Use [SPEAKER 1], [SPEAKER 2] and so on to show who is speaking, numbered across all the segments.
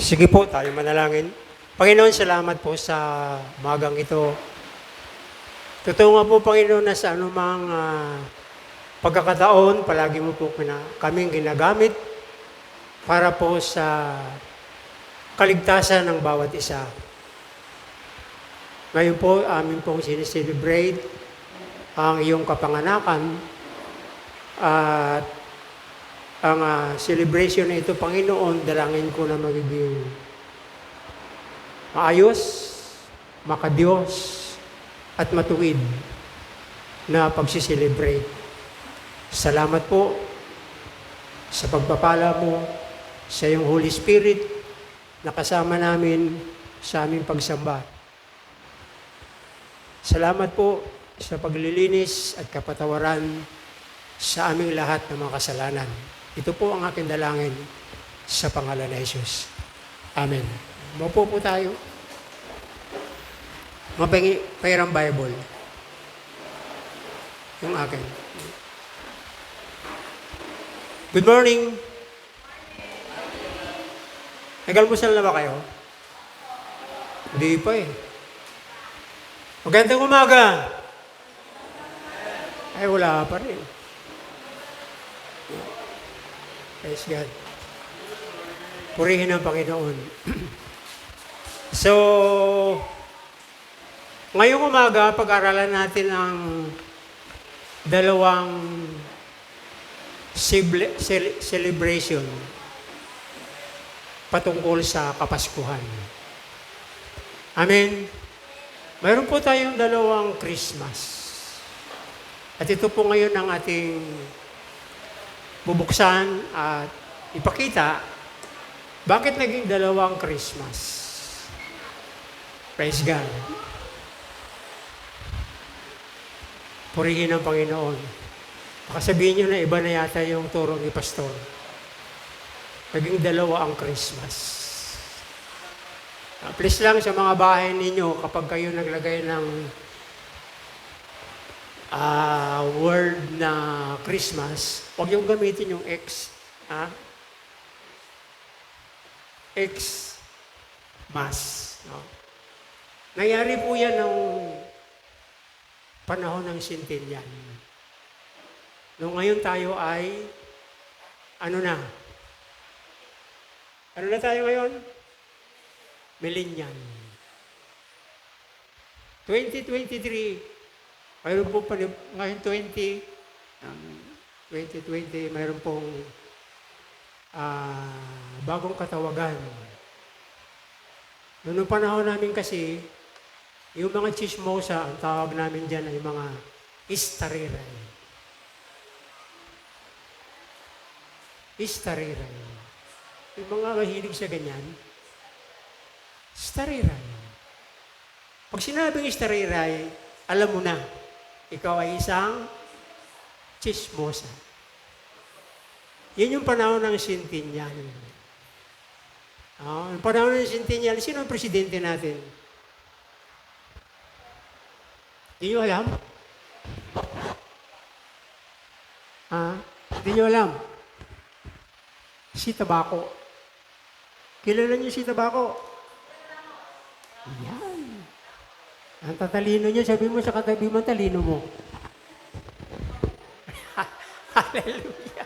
[SPEAKER 1] Sige po, tayo manalangin. Panginoon, salamat po sa magang ito. Totoo nga po, Panginoon, na sa anumang pagkakataon, palagi mo po kaming ginagamit para po sa kaligtasan ng bawat isa. Ngayon po, amin pong sineselebrate ang iyong kapanganakan at ang celebration na ito, Panginoon, dalangin ko na magiging maayos, makadiyos, at matuwid na pagsiselebrate. Salamat po sa pagpapala mo sa iyong Holy Spirit na kasama namin sa aming pagsamba. Salamat po sa paglilinis at kapatawaran sa aming lahat ng mga kasalanan. Ito po ang aking dalangin sa pangalan ni Jesus. Amen. Maupo po tayo. Pahirang Bible. Yung akin. Good morning. Nag-almusal na ba kayo? Hindi pa eh. Magandang umaga. Ay, wala pa rin. Praise God. Purihin ang Panginoon. So, ngayong umaga, pag-aralan natin ang dalawang celebration patungkol sa Kapaskuhan. Amen. Mayroon po tayong dalawang Christmas. At ito po ngayon ang ating bubuksan at ipakita bakit naging dalawang Christmas. Praise God. Purihin ang Panginoon. Baka sabihin nyo na iba na yata yung turo ni Pastor. Naging dalawa ang Christmas. Please lang sa mga bahay ninyo, kapag kayo naglagay ng word na Christmas, huwag yung gamitin yung X. X-mas. No? Nangyari po yan ng panahon ng Centennial. Noong ngayon tayo ay, ano na tayo ngayon? Millennial. 2023, mayroon po ngayon 2020, mayroon pong bagong katawagan. Noong panahon namin kasi, yung mga chismosa, ang tawag namin dyan ay mga istariray. Istariray. Yung mga mahilig sa ganyan, istariray. Pag sinabing istariray, alam mo na, ikaw ay isang chismosa. Yan yung panahon ng Centennial. Yung panahon ng Centennial, sino ang presidente natin? Hindi nyo alam? Hindi nyo alam? Si Tabaco. Kilala niyo si Tabaco? Yan. Ang tatalino niyo, sabi mo sa katabi mo, talino mo. Hallelujah.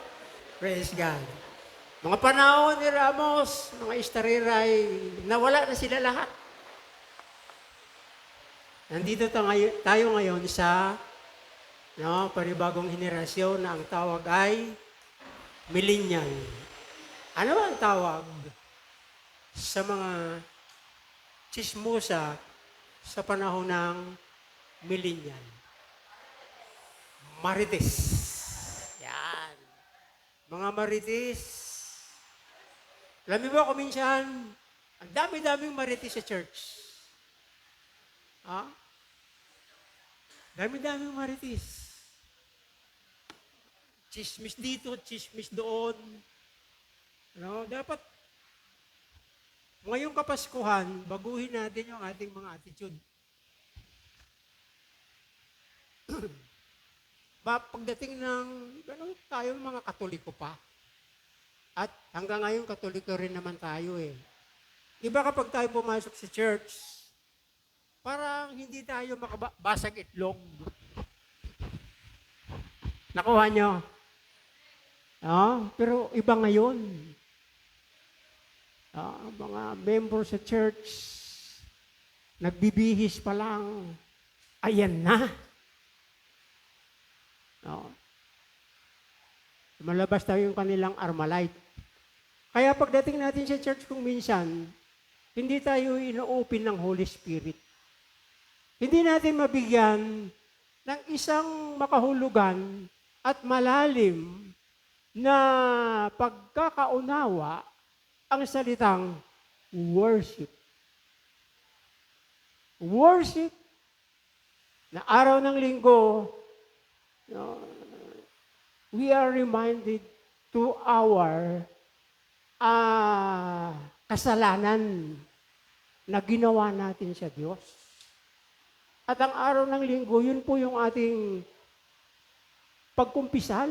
[SPEAKER 1] Praise God. Mga panahon ni Ramos, mga istariray, nawala na sila lahat. Nandito tayo ngayon sa panibagong henerasyon na ang tawag ay millennial. Ano ang tawag sa mga chismosa sa panahon ng millennial? Marites. Yan. Mga marites. Alam mo ba kung minsan, ang dami-daming marites sa church. Dami-daming marites. Chismis dito, chismis doon. Dapat, ngayong Kapaskuhan, baguhin natin yung ating mga attitude. Pagdating ng, tayong mga Katoliko pa. At hanggang ngayon, Katoliko rin naman tayo eh. Iba kapag tayo pumasok sa church, parang hindi tayo makabasag itlog. Nakuha nyo? Pero iba ngayon. Mga member sa church, nagbibihis pa lang, ayan na. Malabas tayo yung kanilang Armalite. Kaya pagdating natin sa church kung minsan, hindi tayo ino-open ng Holy Spirit. Hindi natin mabigyan ng isang makahulugan at malalim na pagkakaunawa ang salitang worship. Worship na araw ng linggo, we are reminded to our kasalanan na ginawa natin sa Diyos. At ang araw ng linggo, yun po yung ating pagkumpisal.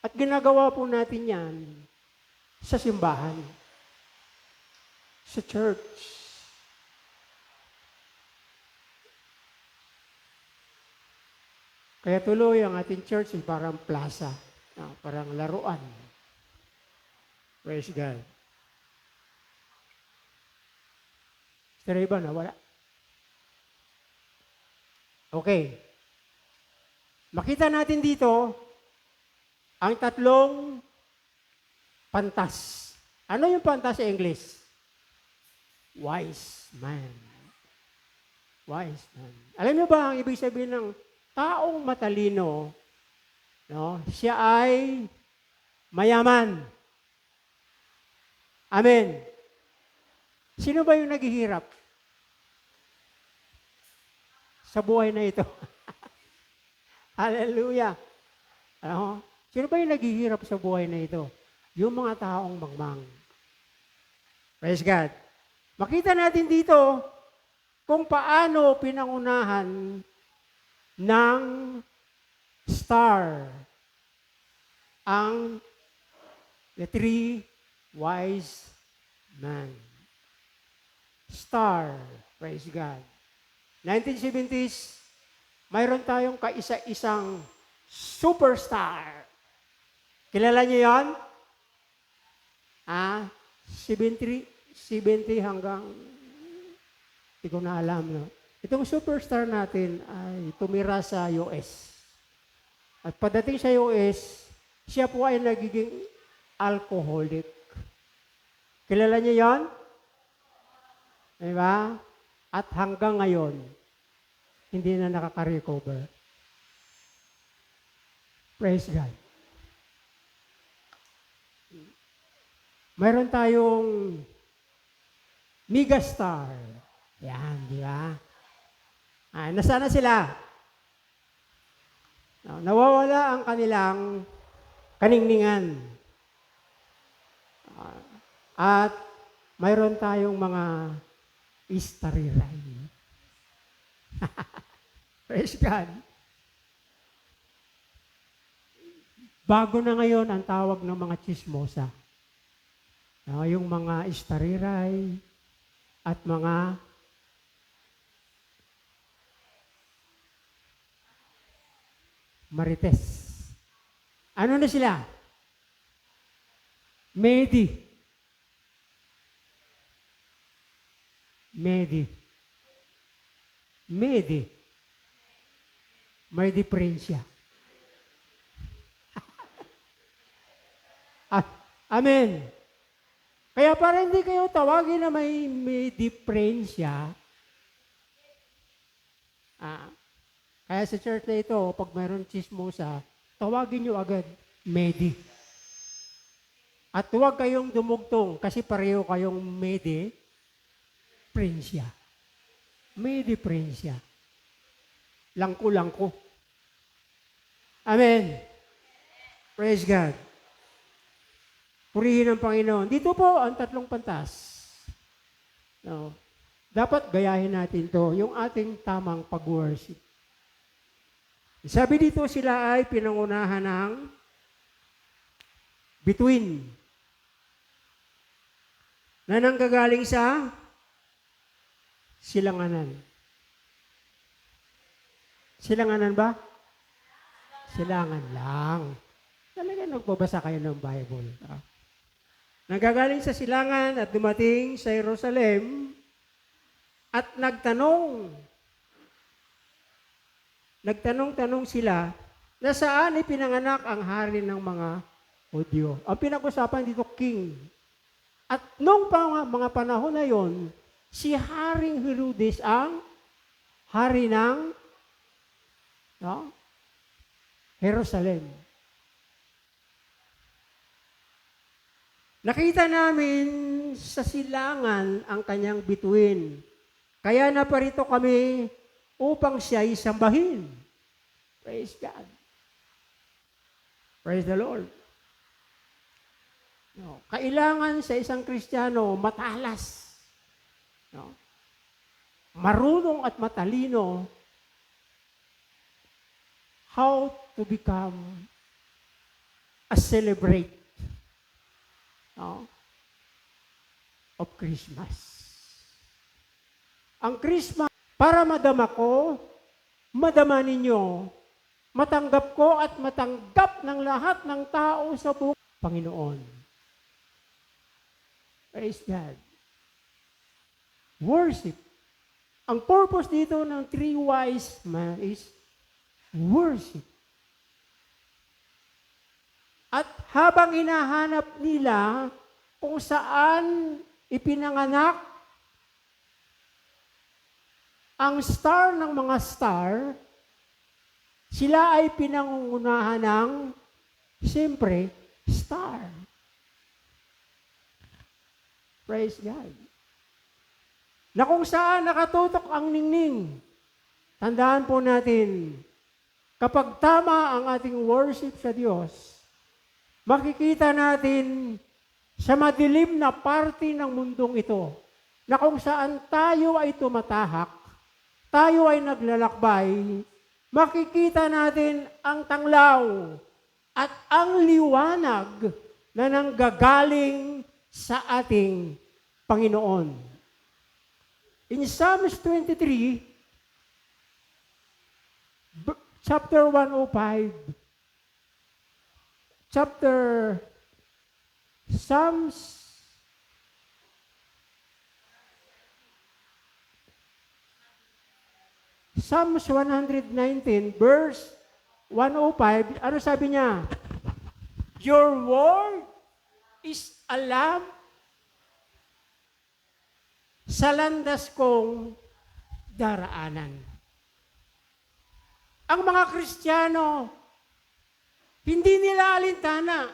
[SPEAKER 1] At ginagawa po natin yan sa simbahan, sa church. Kaya tuloy ang ating church ay parang plaza, parang laruan. Praise God. Pero iba na, wala. Okay. Makita natin dito ang tatlong pantas. Ano yung pantas sa English? Wise man. Wise man. Alam niyo ba ang ibig sabihin ng taong matalino? Siya ay mayaman. Amen. Sino ba yung naghihirap sa buhay na ito? Hallelujah. Sino ba yung naghihirap sa buhay na ito? Yung mga taong mangmang. Praise God. Makita natin dito kung paano pinangunahan ng star ang the three wise men. Star. Praise God. 1970s, mayroon tayong kaisa-isang superstar. Kilala niyo yan? 70 hanggang, hindi ko na alam. No? Itong superstar natin ay tumira sa US. At pagdating sa US, siya po ay nagiging alcoholic. Kilala niyo yan? Diba? At hanggang ngayon, hindi na nakaka-recover. Praise God. Mayroon tayong megastar. Yan, di ba? Nasaan na sila? Nawawala ang kanilang kaningningan. At mayroon tayong mga istariray. Praise God. Bago na ngayon ang tawag ng mga chismosa. Yung mga istariray at mga marites. Ano na sila? Medi. May diferensya. Amen. Kaya para hindi kayo tawagin na may diferensya, kaya sa church na ito, pag mayroon chismosa, tawagin nyo agad, Medi. At huwag kayong dumugtong kasi pareho kayong Medi-Prinsya. Medi-Prinsya. Langko-langko. Amen. Praise God. Purihin ang Panginoon. Dito po ang tatlong pantas. Dapat gayahin natin to, yung ating tamang pag-worship. Sabi dito sila ay pinangunahan ng between. na nanggagaling sa silanganan. Silanganan ba? Silangan lang. Talaga nagbabasa kayo ng Bible. Nanggagaling sa silangan at dumating sa Jerusalem at nagtanong sila na saan ipinanganak ang hari ng mga Hudyo. Ang pinag-usapan dito, king. At nung mga panahon na yon, si Haring Herodes ang hari ng Jerusalem. Nakita namin sa silangan ang kanyang bituin. Kaya naparito kami upang siya'y sambahin. Praise God. Praise the Lord. No, kailangan sa isang Kristiyano matalas. No? Marunong at matalino how to become a celebrate of Christmas. Ang Christmas, para madama ko, madama ninyo, matanggap ko at matanggap ng lahat ng tao sa buong Panginoon. Praise God. Worship. Ang purpose dito ng three wise men is worship. At habang hinahanap nila kung saan ipinanganak ang star ng mga star, sila ay pinangungunahan ng, siyempre, star. Praise God. Na kung saan nakatutok ang ningning, tandaan po natin, kapag tama ang ating worship sa Diyos, makikita natin sa madilim na parte ng mundong ito, na kung saan tayo ay tumatahak, tayo ay naglalakbay, makikita natin ang tanglaw at ang liwanag na nanggagaling sa ating Panginoon. In Psalms 23, chapter 105, Psalms 119, verse 105, ano sabi niya? Your word is a lamp sa landas kong daraanan. Ang mga Kristiyano, hindi nila alintana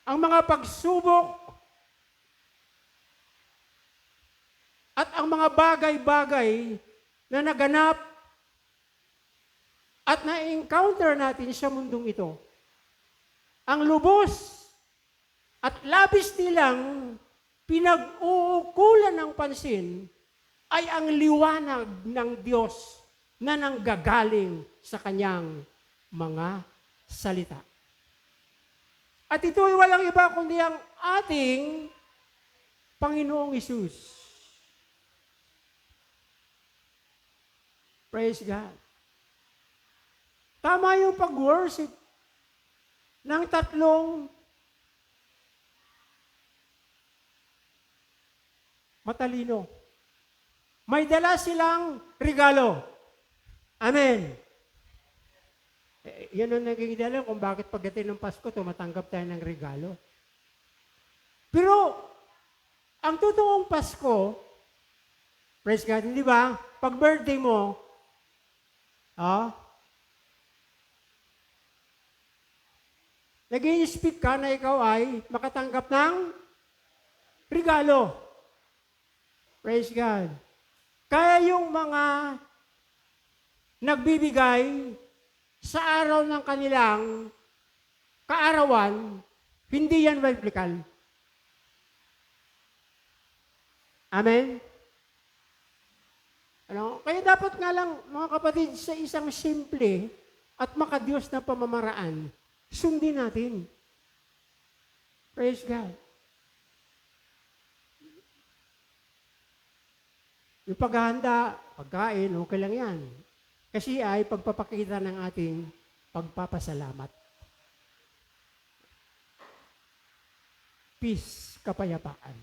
[SPEAKER 1] ang mga pagsubok at ang mga bagay-bagay na naganap at na-encounter natin sa mundong ito. Ang lubos at labis nilang pinag-uukulan ng pansin ay ang liwanag ng Diyos na nanggagaling sa kanyang mga salita. At ito ay walang iba kundi ang ating Panginoong Hesus. Praise God. Tama yung pag-worship ng tatlong matalino. May dala silang regalo. Amen. Yan ang naging dala kung bakit pagdating ng Pasko, tumatanggap tayo ng regalo. Pero, ang totoong Pasko, praise God, hindi ba? Pag birthday mo, nag-i-speak ka na ikaw ay makatanggap ng regalo. Praise God. Kaya yung mga nagbibigay sa araw ng kanilang kaarawan, hindi yan biblical. Amen? Kaya dapat nga lang, mga kapatid, sa isang simple at makadiyos na pamamaraan, sundin natin. Praise God. Yung paghahanda, pagkain, okay lang yan. Kasi ay pagpapakita ng ating pagpapasalamat. Peace, kapayapaan.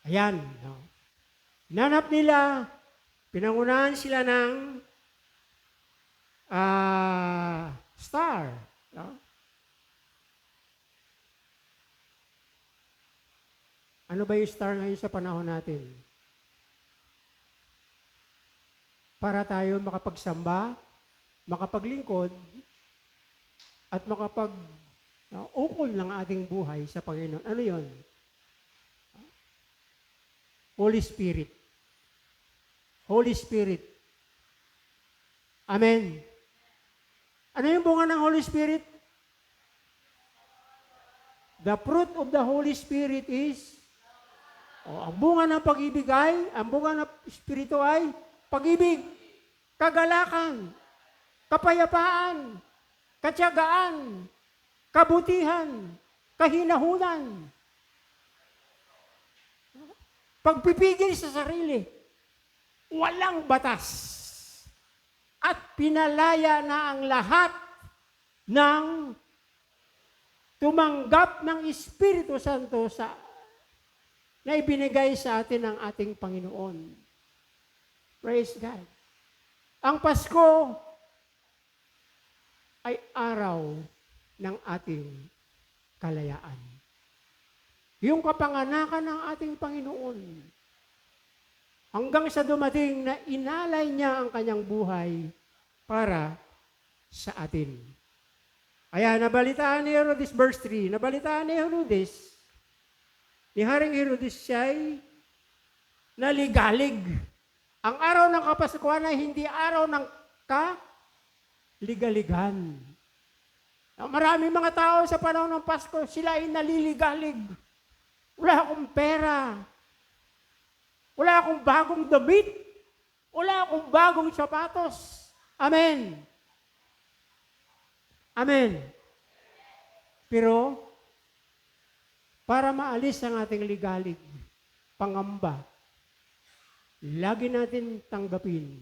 [SPEAKER 1] Ayan. No? Nanap nila, pinangunahan sila ng star. No? Ano ba yung star ngayon sa panahon natin? Para tayo makapagsamba, makapaglingkod, at ukol ng ating buhay sa Panginoon. Ano yon? Holy Spirit. Holy Spirit. Amen. Ano yung bunga ng Holy Spirit? The fruit of the Holy Spirit is, ang bunga ng pag-ibig ay, ang bunga ng Espiritu ay, pag-ibig, kagalakan, kapayapaan, katiyagaan, kabutihan, kahinahunan, pagpipigil sa sarili, walang batas, at pinalaya na ang lahat ng tumanggap ng Espiritu Santo na ibinigay sa atin ng ating Panginoon. Praise God. Ang Pasko ay araw ng ating kalayaan. Yung kapanganakan ng ating Panginoon, hanggang sa dumating na inalay niya ang kanyang buhay para sa atin. Kaya nabalitaan ni Herodes, verse 3, nabalitaan ni Herodes, ni Haring Herodes siya'y naligalig. Ang araw ng Kapaskuhan ay hindi araw ng kaligaligan. Maraming mga tao sa panahon ng Pasko, sila ay naliligalig. Wala akong pera. Wala akong bagong damit. Wala akong bagong sapatos. Amen. Amen. Pero, para maalis ang ating ligalig, pangamba, lagi natin tanggapin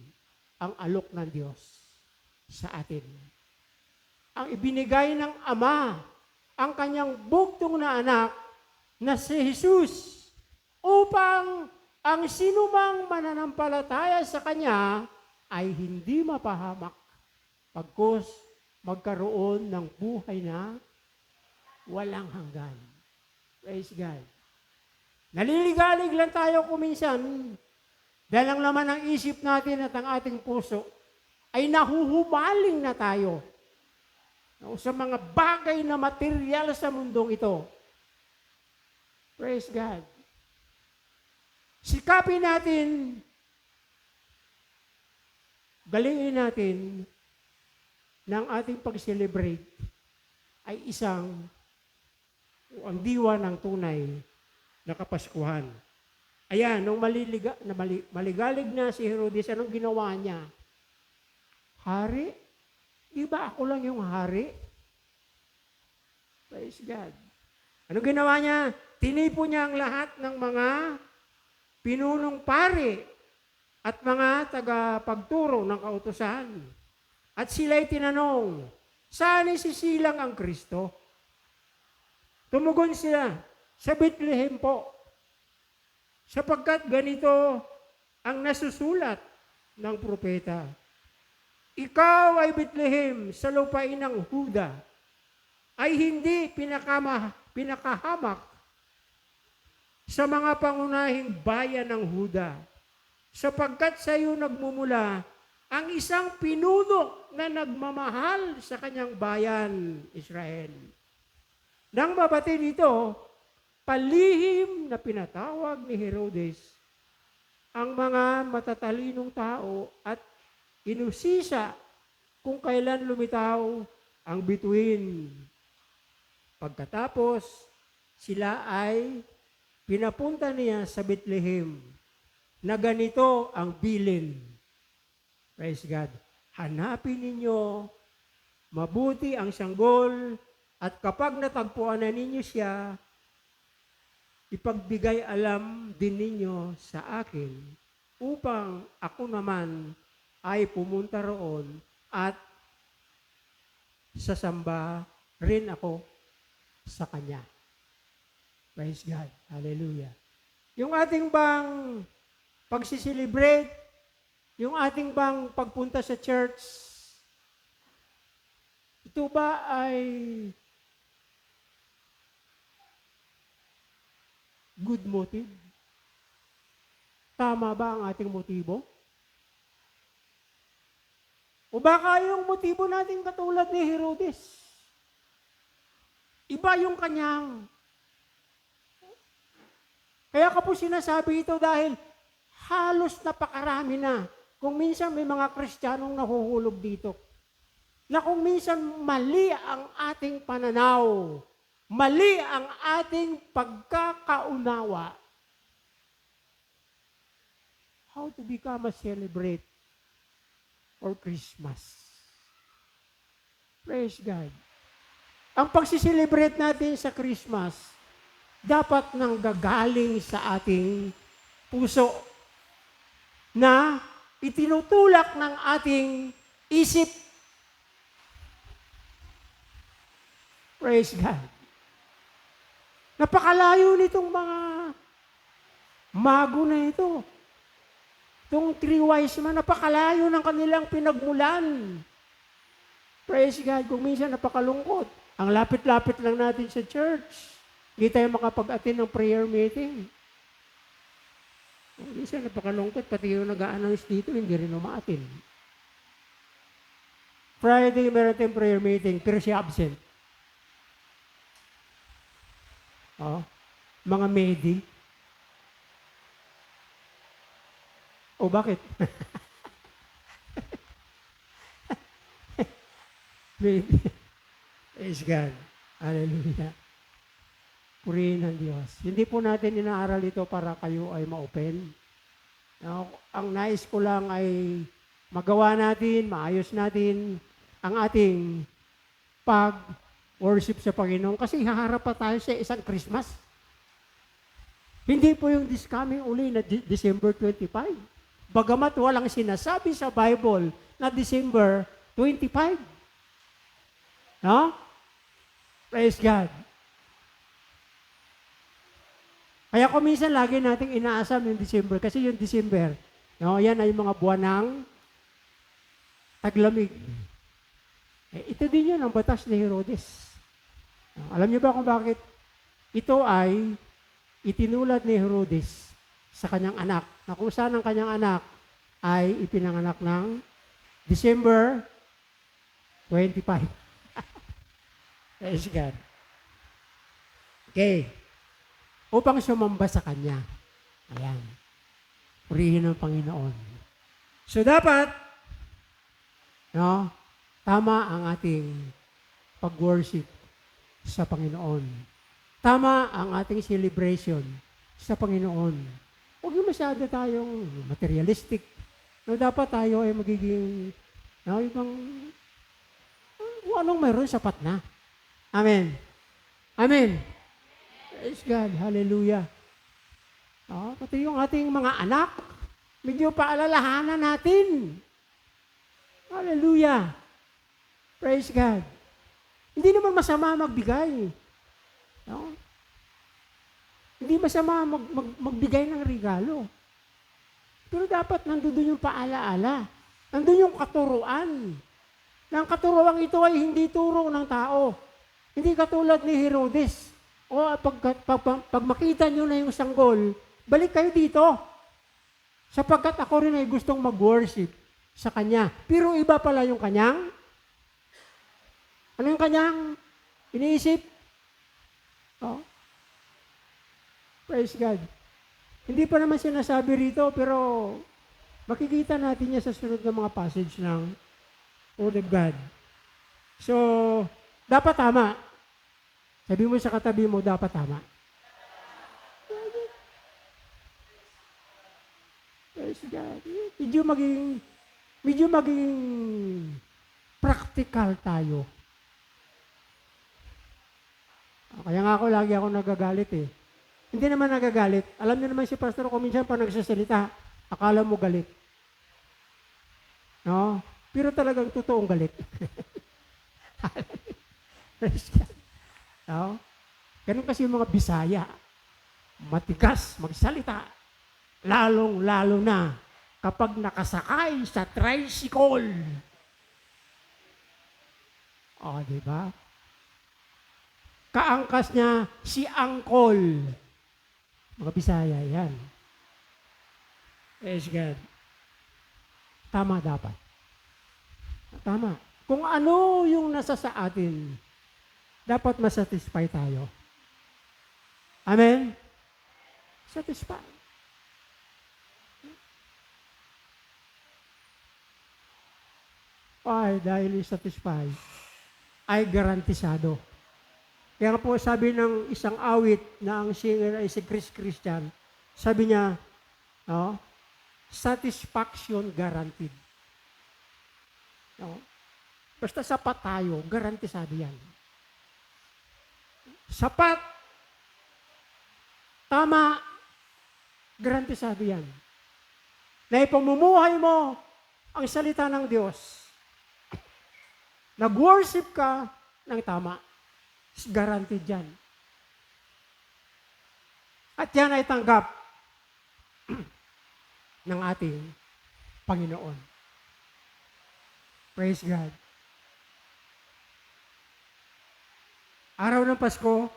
[SPEAKER 1] ang alok ng Diyos sa atin. Ang ibinigay ng Ama, ang kanyang bugtong na anak, na si Jesus, upang ang sinumang mananampalataya sa Kanya ay hindi mapahamak, pagkos magkaroon ng buhay na walang hanggan. Praise God. Naliligalig lang tayo kuminsan dahil ang laman ng isip natin at ang ating puso ay nahuhumaling na tayo sa mga bagay na material sa mundong ito. Praise God. Sikapin natin, galingin natin ng ating pag-celebrate ay ang diwa ng tunay na Kapaskuhan. Ayan, nung maligalig na si Herodes, anong ginawa niya? Hari? Iba ako lang yung hari? Praise God. Anong ginawa niya? Tinipo niya ang lahat ng mga pinunong pari at mga tagapagturo ng kautusan. At sila'y tinanong, saan isisilang ang Kristo? Tumugon sila, sa Bethlehem po. Sapagkat ganito ang nasusulat ng propeta. Ikaw ay Bethlehem sa lupain ng Huda, ay hindi pinakahamak sa mga pangunahing bayan ng Huda, sapagkat sa iyo nagmumula ang isang pinuno na nagmamahal sa kanyang bayan, Israel. Nang mabati dito, palihim na pinatawag ni Herodes ang mga matatalinong tao at inusisa kung kailan lumitaw ang bituin. Pagkatapos, sila ay pinapunta niya sa Bethlehem na ganito ang bilin. Praise God. Hanapin ninyo mabuti ang sanggol At kapag natagpuan na ninyo siya, ipagbigay alam din ninyo sa akin upang ako naman ay pumunta roon at sasamba rin ako sa Kanya. Praise God. Hallelujah. Yung ating bang pagsiselebrate, yung ating bang pagpunta sa church, ito ba ay good motive? Tama ba ang ating motibo? O baka yung motibo natin katulad ni Herodes? Iba yung kanyang. Kaya ka po sinasabi ito dahil halos napakarami na. Kung minsan may mga Kristiyanong nahuhulog dito. Na kung minsan mali ang ating pananaw, mali ang ating pagkakaunawa. How to become a celebrate for Christmas. Praise God. Ang pagsiselebrate natin sa Christmas, dapat nang gagaling sa ating puso na itinutulak ng ating isip. Praise God. Napakalayo nitong mga mago na ito. Itong three wise men, napakalayo ng kanilang pinagmulan. Praise God. Kung minsan napakalungkot, ang lapit-lapit lang natin sa church. Hindi tayo makapag-attend ng prayer meeting. Minsan napakalungkot, pati yung nag-a-announce dito, hindi rin umaattend. Friday, meron tayong prayer meeting, pero siya absent. Oh, mga medi. O bakit? Medi. Praise God. Hallelujah. Purihin ng Diyos. Hindi po natin inaaral ito para kayo ay ma-open. Ang nais ko lang ay magawa natin, maayos natin ang ating pag-worship sa Panginoon kasi haharap pa tayo sa isang Christmas. Hindi po yung this coming uli na December 25. Bagamat walang sinasabi sa Bible na December 25. No? Praise God. Kaya kung minsan lagi nating inaasam yung December kasi yung December, no, yan ay mga buwan ng taglamig. Ito din yun ang batas ni Herodes. Alam niyo ba kung bakit? Ito ay itinulad ni Herodes sa kanyang anak. Na kung saan ang kanyang anak ay ipinanganak ng December 25. Praise God. Okay. Upang sumamba sa Kanya. Ayan. Purihin ng Panginoon. So dapat, no, tama ang ating pag-worship sa Panginoon. Tama ang ating celebration sa Panginoon. Huwag yung masyado tayong materialistic. No, dapat tayo ay magiging, no, ibang, kung anong mayroon, sapat na. Amen. Amen. Praise God. Hallelujah. Pati yung ating mga anak, medyo paalalahanan natin. Hallelujah. Praise God. Hindi naman masama magbigay. No? Hindi masama magbigay ng regalo. Pero dapat nandun yung paalaala. Nandun yung katuruan. Ang katuruan ito ay hindi turo ng tao. Hindi katulad ni Herodes. O pag makita nyo na yung sanggol, balik kayo dito. Sapagkat ako rin ay gustong mag-worship sa Kanya. Pero iba pala yung Kanyang. Ano yung Kanyang iniisip? Oh. Praise God. Hindi pa naman sinasabi rito, pero makikita natin niya sa sunod ng mga passage ng Word of God. So, dapat tama. Sabi mo sa katabi mo, dapat tama. Praise God. Medyo maging practical tayo. Kaya nga lagi ako nagagalit eh. Hindi naman nagagalit. Alam niyo naman si pastor ko minsan pa nagsasalita, akala mo galit. No? Pero talagang totoong galit. No? Ganun kasi yung mga Bisaya. Matigas magsalita. Lalong-lalo na kapag nakasakay sa tricycle. O, di ba? Kaangkas niya si Angkol. Mga Bisaya yan. Praise God. Tama dapat. Tama. Kung ano yung nasa sa atin, dapat masatisfy tayo. Amen? Satisfy. Ay, dahil satisfy, ay garantisado. Kaya nga po sabi ng isang awit na ang singer ay si Chris Christian, sabi niya, no, satisfaction guaranteed. No? Basta sapat tayo, garantisado yan. Sapat, tama, garantisado yan. Na ipamumuhay mo ang salita ng Diyos. Nag-worship ka ng tama. Guaranteed yan. At yan ay tanggap ng ating Panginoon. Praise God. Araw ng Pasko,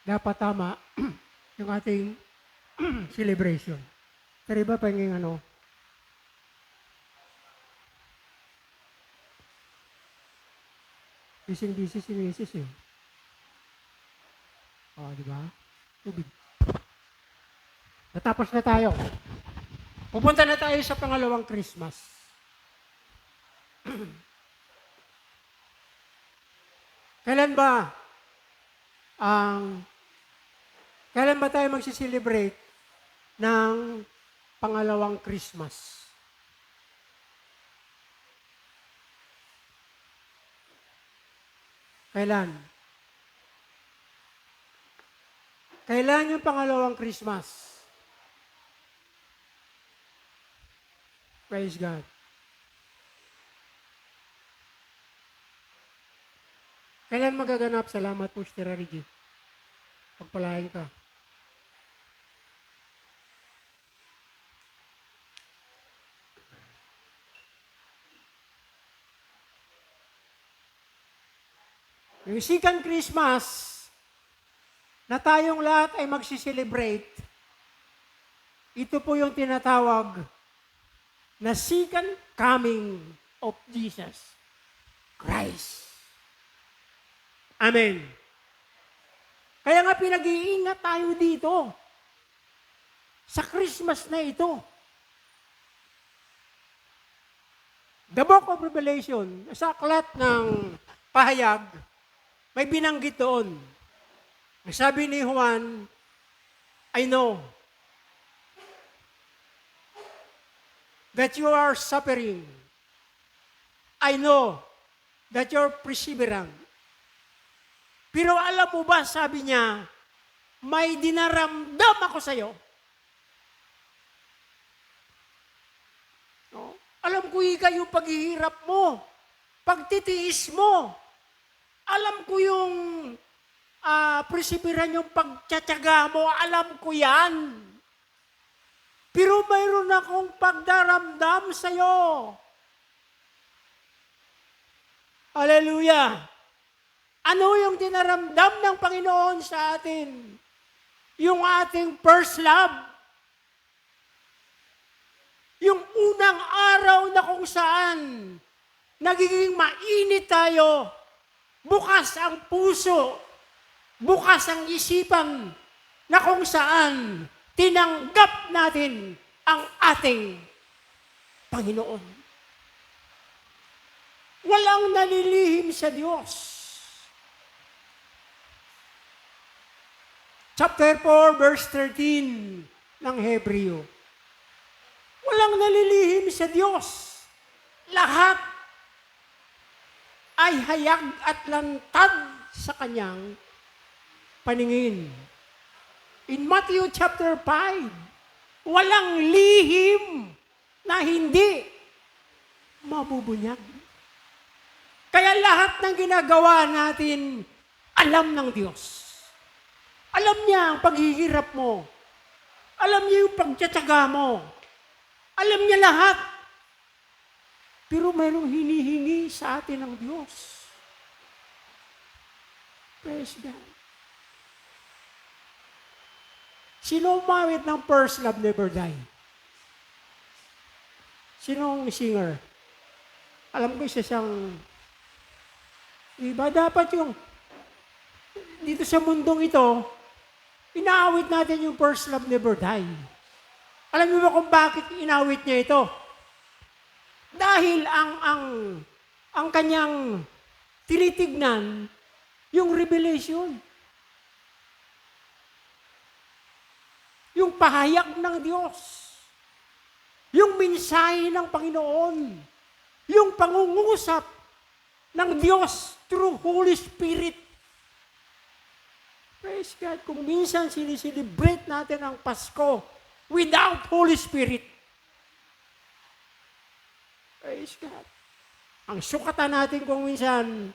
[SPEAKER 1] dapat tama yung ating celebration. Pero iba pa yung busy si Mrs. eh. O, di ba? Tubig. Natapos na tayo. Pupunta na tayo sa pangalawang Christmas. Kailan ba tayo magsiselebrate ng pangalawang Christmas? Kailan? Kailan yung pangalawang Christmas? Praise God. Kailan magaganap? Salamat po, Sister Rigi. Pagpalain ka. Yung second Christmas, na tayong lahat ay magsiselebrate, ito po yung tinatawag na second coming of Jesus Christ. Amen. Kaya nga pinag-iingat tayo dito sa Christmas na ito. The Book of Revelation, sa aklat ng pahayag, may binanggit doon. Sabi ni Juan, I know that you are suffering. I know that you're perseverant. Pero alam mo ba, sabi niya, may dinaramdam ako sa'yo. No? Alam ko yung paghihirap mo, pagtitiis mo. Alam ko yung perseverant yung pagtsatsaga mo, alam ko yan. Pero mayroon akong pagdaramdam sa'yo. Hallelujah! Ano yung dinaramdam ng Panginoon sa atin? Yung ating first love. Yung unang araw na kung saan nagiging mainit tayo, bukas ang puso, bukas ang isipan, na kung saan tinanggap natin ang ating Panginoon. Walang nalilihim sa Diyos. Chapter 4, verse 13 ng Hebreo. Walang nalilihim sa Diyos. Lahat ay hayag at lantad sa kanyang paningin. In Matthew chapter 5, walang lihim na hindi mabubunyag. Kaya lahat ng ginagawa natin, alam ng Diyos. Alam niya ang paghihirap mo. Alam niya yung pagtsatsaga mo. Alam niya lahat. Pero mayroong hinihingi sa atin ng Diyos. Praise God. Sino umawit ng First Love Never Die? Sinong singer? Alam ko isa siyang iba. Dapat yung dito sa mundong ito, inaawit natin yung First Love Never Die. Alam niyo ba kung bakit inawit niya ito? Dahil ang kanyang tinitignan, yung revelation. Yung pahayag ng Diyos. Yung mensahe ng Panginoon. Yung pangungusap ng Diyos through Holy Spirit. Praise God. Kung minsan siniselebrate natin ang Pasko without Holy Spirit. Praise God. Ang sukatan natin kung minsan,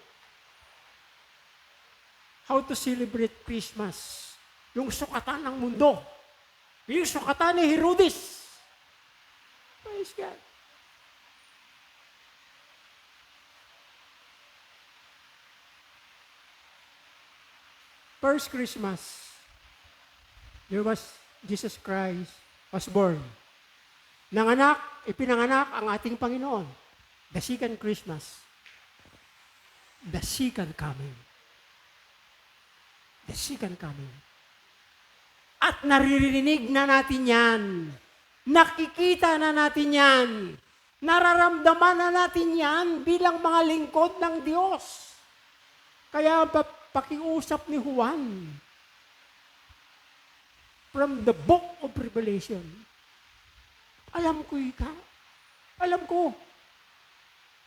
[SPEAKER 1] how to celebrate Christmas. Yung sukatan ng mundo. Yung sukatan ni Herodes. Praise God. First Christmas, there was Jesus Christ was born. Ipinanganak ang ating Panginoon. The second Christmas. The second coming. The second coming. At naririnig na natin yan. Nakikita na natin yan. Nararamdaman na natin yan bilang mga lingkod ng Diyos. Kaya pakiusap ni Juan from the book of Revelation. Alam ko ikaw. Alam ko.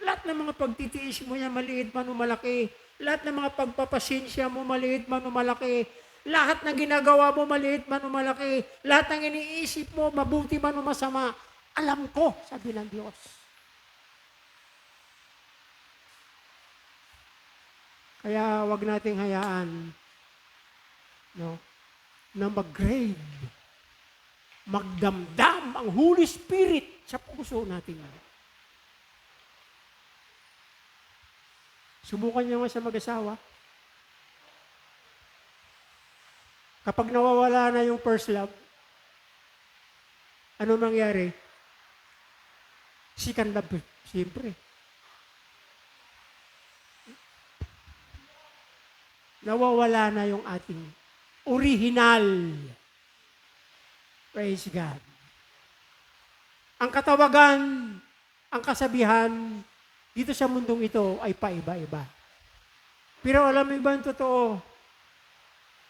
[SPEAKER 1] Lahat ng mga pagtitiis mo yan, maliit man o malaki. Lahat ng mga pagpapasensya mo, maliit man o malaki. Lahat ng ginagawa mo, maliit man o malaki. Lahat ng iniisip mo, mabuti man o masama. Alam ko, sabi ng Diyos. Kaya wag nating hayaan na mag-grave, magdamdam ang Holy Spirit sa puso natin. Subukan niyo nga sa mag-asawa. Kapag nawawala na yung first love, ano mangyari? Second love, siyempre. Nawawala na yung ating original. Praise God. Ang katawagan, ang kasabihan, dito sa mundong ito ay paiba-iba. Pero alam mo ba ang totoo?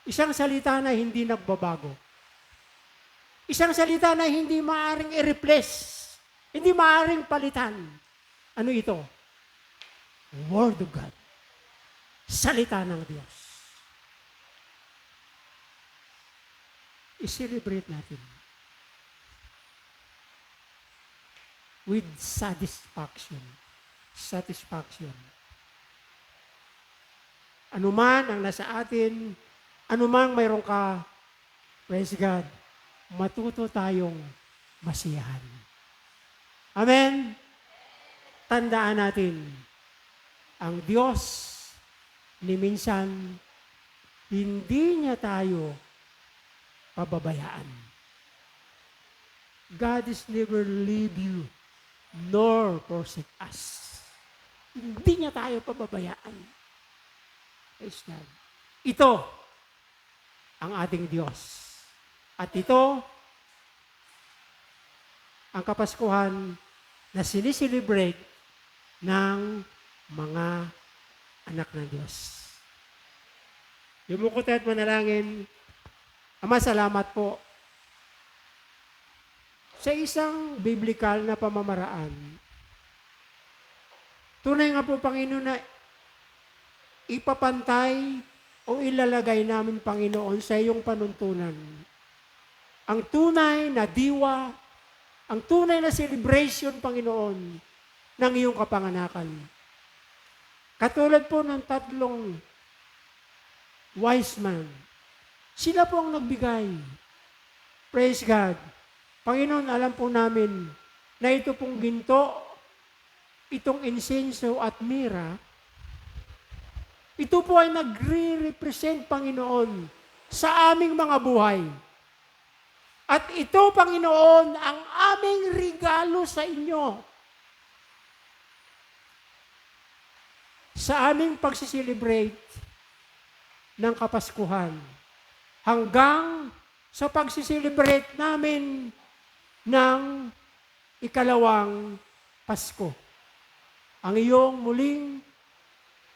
[SPEAKER 1] Isang salita na hindi nagbabago. Isang salita na hindi maaaring i-replace. Hindi maaaring palitan. Ano ito? Word of God. Salita ng Diyos. I-celebrate natin. With satisfaction. Satisfaction. Anuman ang nasa atin, anumang mayroon ka, praise God, matuto tayong masiyahan. Amen? Tandaan natin, ang Diyos ni minsan, hindi niya tayo pababayaan. God is never leave you, nor forsake us. Hindi niya tayo pababayaan. Praise God. Ito, ang ating Diyos. At ito, ang Kapaskuhan na siniselebrate ng mga anak ng Diyos. Yumuko tayo at manalangin. Ama, salamat po sa isang biblical na pamamaraan. Tunay nga po, Panginoon, na ipapantay o ilalagay namin, Panginoon, sa iyong panuntunan. Ang tunay na diwa, ang tunay na celebration, Panginoon, ng iyong kapanganakan. Katulad po ng 3 wise man, sila po ang nagbigay. Praise God. Panginoon, alam po namin na ito pong ginto, itong insenso at mira, ito po ay nagre-represent, Panginoon, sa aming mga buhay. At ito, Panginoon, ang aming regalo sa inyo. Sa aming pagsiselebrate ng Kapaskuhan, hanggang sa pagsiselebrate namin ng ikalawang Pasko. Ang iyong muling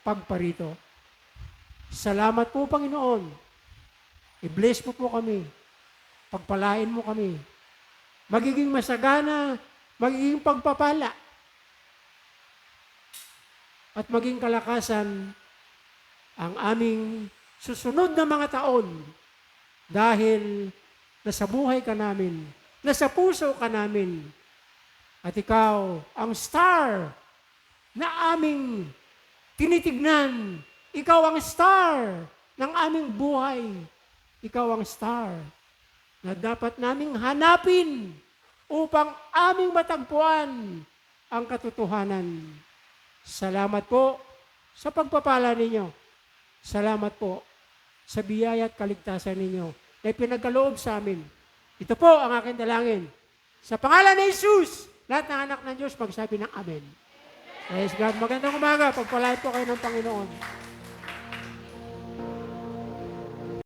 [SPEAKER 1] pagparito. Salamat po, Panginoon. I-bless mo po kami. Pagpalain mo kami. Magiging masagana, magiging pagpapala, at maging kalakasan ang aming susunod na mga taon dahil nasa buhay ka namin, nasa puso ka namin, at ikaw ang star na aming tinitignan. Ikaw ang star ng aming buhay. Ikaw ang star na dapat naming hanapin upang aming matagpuan ang katotohanan. Salamat po sa pagpapala ninyo. Salamat po sa biyaya at kaligtasan ninyo na ipinagkaloob sa amin. Ito po ang aking dalangin. Sa pangalan ni Jesus, lahat ng anak ng Diyos magsabi ng Amen. Praise God. Magandang umaga. Pagpalain po kayo ng Panginoon.